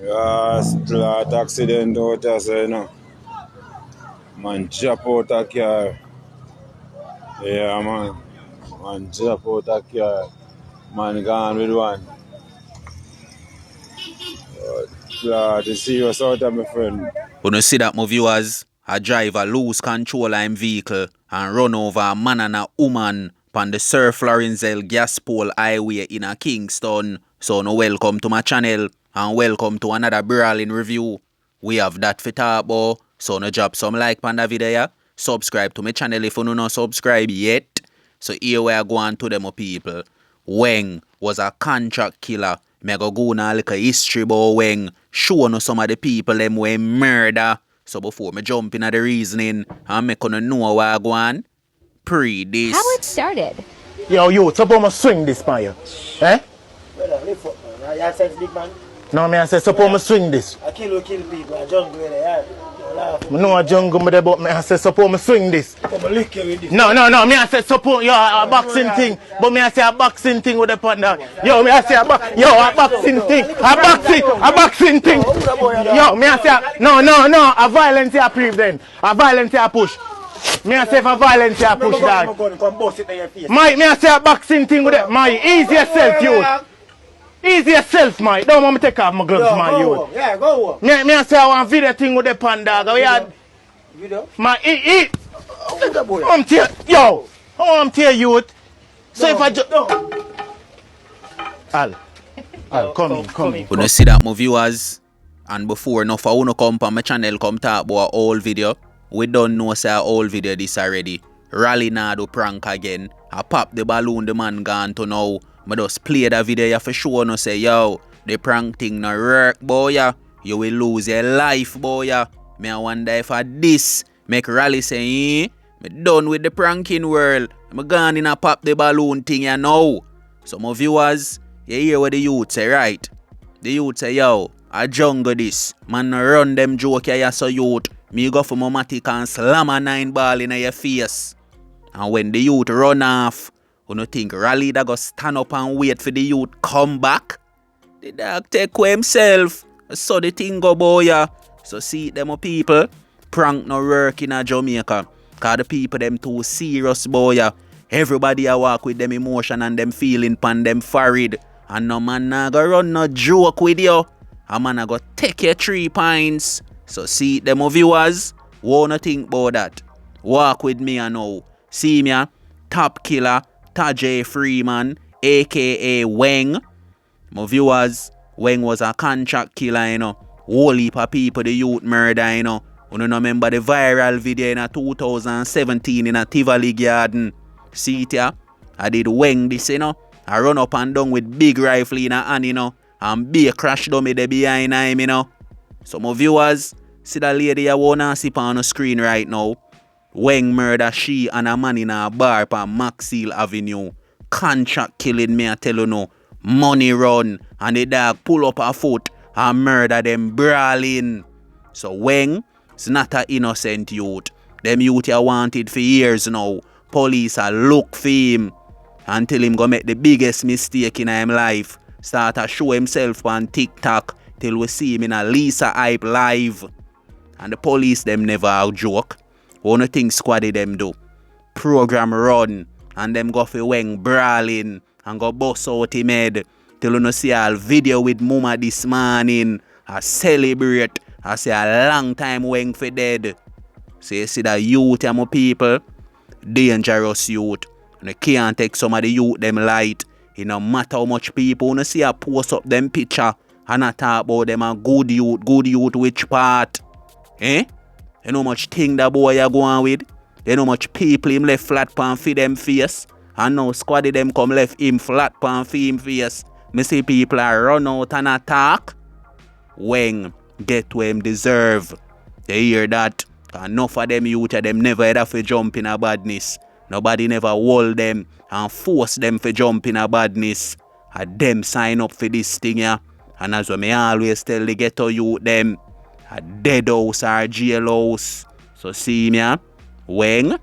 Splat accident out there, so, you know. Man drop out a car. Yeah, man. Man drop out a car. Man gone with one. Splat is serious out there, my friend. When you see that, my viewers, a driver lose control of his vehicle and run over a man and a woman on the Sir Florenzel gas pole highway in a Kingston. So no welcome to my channel and welcome to another brawling review. We have that for talk about. So no drop some like on the video. Subscribe to my channel if you no subscribe yet. So here we are going to them people. Weng was a contract killer. Me go na like a history about Weng. Show no some of the people them we murder. So before me jump in at the reasoning, and me gonna know what I go on. Pre this. How it started. Yo, you, suppose me swing this man, you. Eh? Brother, lift up, man. You sense big man? No, me I say suppose me swing this. I kill people, I jungle with it, Me know a jungle me there, but me I say suppose me swing this. Come on, lick you with this. No, me I say suppose yo a boxing thing, but me I say a boxing thing with the partner. Yo, me I say a boxing thing, a boxing thing. Yo, me I say no, a violence I prove then, a violence I push. Me I say if a violence I push dog. Me I say a boxing thing with it. My easy yourself, you. Easy yourself, mate. Don't want me take off my gloves, man, you. Yeah, go on. Me I say I want video thing with the pan dog. We had Video? my I'm tear yo. I'm tear youth. So if I just Al, come in. When you see that, my viewers, and before enough I wanna come on my channel come talk about a old video. We don't know say a old video this already. Rally now do prank again. I pop the balloon the man gone to now. I just play the video for sure no say yo, the prank thing no work boy ya. You will lose your life boy ya. Me I wonder if I this make Rally say me done with the pranking world. I'm gone in a pop the balloon thing ya now. So my viewers, you hear what the youth say right? The youth say yo, I jungle this. Man run them joke ya so youth. Me go for my matic and slam a 9 ball in your face. And when the youth run off, you no think Rally that go stand up and wait for the youth come back? The dog take away himself. So the thing go boy ya. So see them people, prank no work in a Jamaica. Cause the people them too serious boy ya. Everybody a walk with them emotion and them feeling pan them forehead. And no man na go run no joke with you. A man a go take your 3 pints. So see them viewers, wanna think about that. Walk with me and now. See me, top killer, Tajay Freeman, aka Weng. My viewers, Weng was a contract killer, you know. Whole heap of people the youth murder, you know. You don't remember the viral video in 2017 in a Tivoli garden. See it here? I did Weng this, you know. I run up and down with big rifle in a hand, you know. And be crash dummy there behind him, you know. So my viewers, see that lady I wanna see on the screen right now. Weng murder she and a man in a bar on Maxfield Avenue. Contract killing me I tell you no. Money run and the dog pull up her foot and murder them brawling. So Weng is not an innocent youth. Them youth are wanted for years now. Police are look for him until him go make the biggest mistake in his life. Start to show himself on TikTok till we see him in a Lisa Hype live. And the police them never a joke. One thing squaddy them do. Program run and them go for Weng brawling and go bust out him head till you no see a video with Mama this morning. I celebrate. I say a long time Weng for dead. So you see that youth and my people, dangerous youth. And you can't take some of the youth them light. It no matter how much people you see a post up them picture and I talk about them a good youth which part? Eh? You know much thing that boy are going with? You know much people him left flat pan for them face? And now squaddy them come left him flat pan for him face. Me see people are run out and attack. Weng get what him deserve. They hear that? Enough of them youth them never had to jump in a badness. Nobody never hold them and force them to jump in a badness. And them sign up for this thing here. And as me always tell the ghetto youth them, a dead house or jail house. So see me, Weng,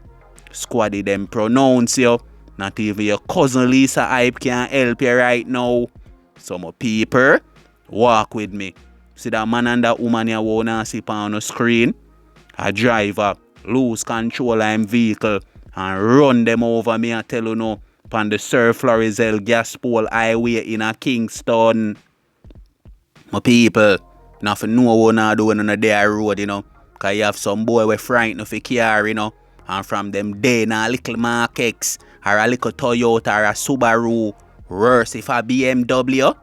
squaddy them pronounce you. Not even your cousin Lisa Hype can help you right now. So my people, walk with me. See that man and that woman you wanna see on the screen? A driver lose control of him vehicle and run them over, me I tell you no, on the Sir Florizel gas pole highway in a Kingston. My people, nothing know what not doing on their road, you know. Cause you have some boy we frightened for car, you know. And from them day na a little Mark X or a little Toyota or a Subaru, worse if a BMW,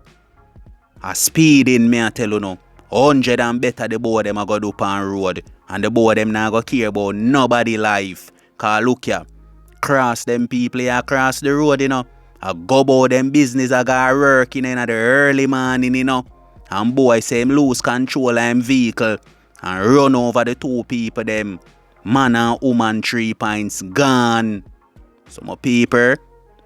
a speeding, me I tell you no. 100 and better the boy them a go do pan road. And the boy them not go care about nobody life. Cause look ya, cross them people here across the road, you know. I go about them business I got working in the early morning, you know. And boy say him lose control of him vehicle and run over the two people them. Man and woman 3 pints gone. So my people,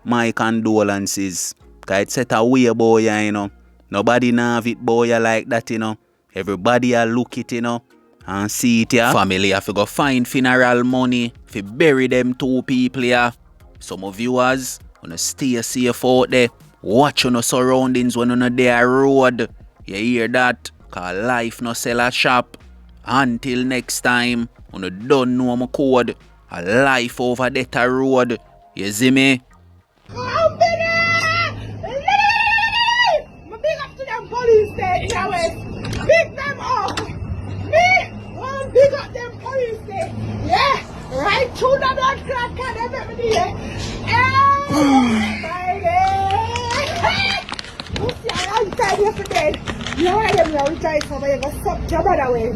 my condolences. Cause it set away boy, you know. Nobody now have it boy like that, you know. Everybody a look it, you know. And see it here. Family have to go find funeral money to bury them two people here. Some of viewers wanna stay safe out there. Watch on the surroundings when on their road. You hear that? Cause life no sell a shop. Until next time, on the don't know my code. A life over that road. You see me? Big up to them police there, Chowes. Big them up. Me, big up them police there. Yeah, right through the blood clot can they make me there. My God. You see, I'm tired yesterday. You heard them now, we try somebody, you go suck your brother away.